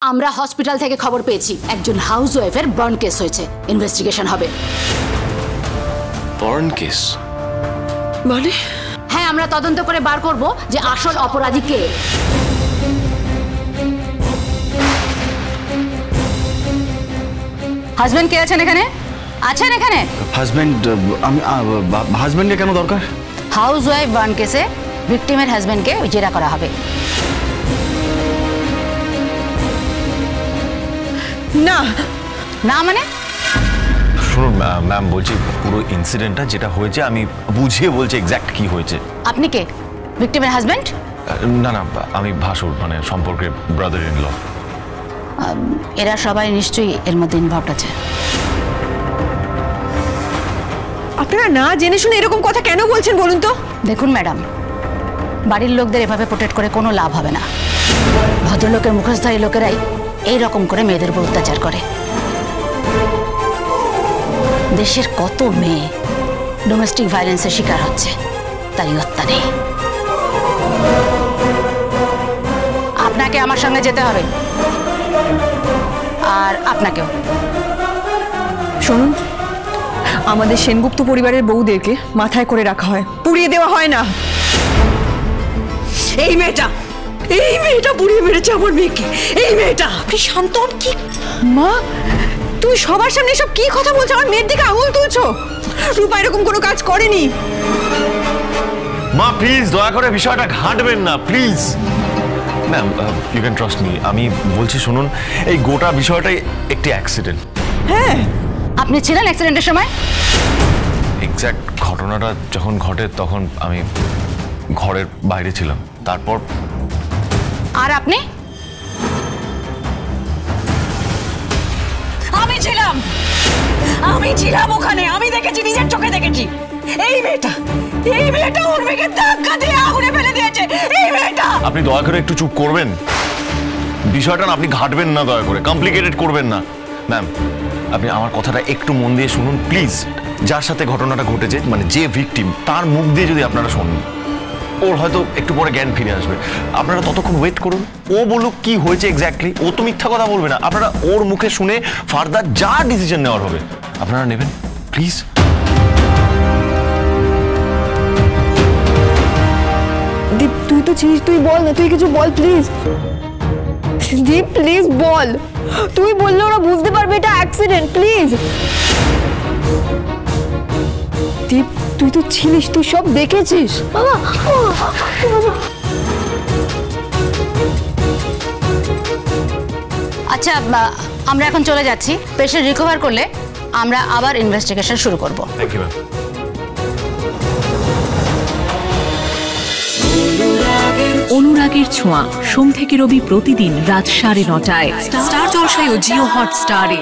আমরা হসপিটাল থেকে খবর পেয়েছি একজন হাউস ওয়াইফের বার্ন কেস হয়েছে, ইনভেস্টিগেশন হবে। বার্ন কেস মানে? হ্যাঁ, আমরা তদন্ত করে বার করব যে আসল অপরাধী কে। হাজবেন্ড কে আছেন এখানে? আছেন এখানে? হাজবেন্ড? আমি হাজবেন্ডে কেন দরকার? হাউস ওয়াইফ বার্ন কেসে ভিকটিমের হাজবেন্ডকে জেরা করা হবে। না না মানে? শুনুন ম্যাম, বলছি পুরো ইনসিডেন্টটা যেটা হয়েছে আমি বুঝিয়ে বলছি এক্স্যাক্ট কি হয়েছে। আপনি কে? ভিকটিমের হাজবেন্ড? না না, আমি ভাসুর, মানে সম্পর্কে ব্রাদার ইন ল। এরা সবাই নিশ্চয়ই এর মধ্যে ইনভলভড আছে। আপনারা না জেনে শুনে এরকম কথা কেন বলছেন বলুন তো? দেখুন ম্যাডাম, বাড়ির লোকদের এভাবে প্রোটেক্ট করে কোনো লাভ হবে না। ভদ্রলোকের মুখোশধারী লোকেরাই এই রকম করে মেয়েদের উপর অত্যাচার করে। দেশের কত মেয়ে ডোমেস্টিক ভায়োলেন্সের শিকার হচ্ছে, তাই হত্যা নেই। আপনাকে আমার সঙ্গে যেতে হবে, আর আপনাকেও। শুনুন, আমাদের সেনগুপ্ত পরিবারের বউদেরকে মাথায় করে রাখা হয়, পুড়িয়ে দেওয়া হয় না। এই মেয়েটা পুড়িয়ে মেরেছে আমার মেয়েকে। এই মেয়েটা শান্তন। কি মা, তুই সবার সামনে সব কি কথা বলছো? আমার মেয়ের দিকে আঙুল তুলছো। রূপা এরকম কোনো কাজ করেনি। মা প্লিজ দয়া করে বিষয়টা ঘাঁটবেন না please. Ma'am you can trust me. আমি বলছি শুনুন, এই গোটা বিষয়টাই একটি অ্যাক্সিডেন্ট। হ্যাঁ, আপনি ছিলেন অ্যাক্সিডেন্টের সময়? এক্স্যাক্ট ঘটনাটা যখন ঘটে তখন আমি ঘরের বাইরে ছিলাম। তারপর আর আপনি? আমি ছিলাম ওখানে। আমি দেখেছি, নিজের চোখে দেখেছি। এই মেয়েটা ওর মেয়েকে ধাক্কা দিয়ে আগুনে ফেলে দিয়েছে। এই মেয়েটা। আপনি দয়া করে একটু চুপ করবেন? বিষয়টা না আপনি ঘাটবেন না, দয়া করে কমপ্লিকেটেড করবেন না। ম্যাম আপনি আমার কথাটা একটু মন দিয়ে শুনুন প্লিজ। যার সাথে ঘটনাটা ঘটেছে, মানে যে ভিকটিম, তার মুখ দিয়ে যদি আপনারা শোনেন, ওর হয়তো একটু পরে জ্ঞান ফিরে আসবে। আপনারা ততক্ষণ ওয়েট করুন, ও বলুক কি হয়েছে এক্স্যাক্টলি। ও তো মিথ্যা কথা বলবে না। আপনারা ওর মুখে শুনে ফার্দার যা ডিসিশন নেওয়ার হবে আপনারা নেবেন প্লিজ। দীপ, তুই তো ছিলিস, তুই বল না, তুই কিছু বল প্লিজ। দীপ প্লিজ বল। তুই বললে ওরা বুঝতে পারবে এটা অ্যাক্সিডেন্ট, প্লিজ। দীপ, তুই তো ছিলিস, তুই সব দেখেছিস। আচ্ছা, আমরা এখন চলে যাচ্ছি। পেশেন্ট রিকভার করলে আমরা আবার ইনভেস্টিগেশন শুরু করব। Thank you ma'am. অনুরাগের ছোঁয়া, সোম থেকে রবি প্রতিদিন রাত 9:30টায় স্টার জলসায় ও জিও হটস্টারে।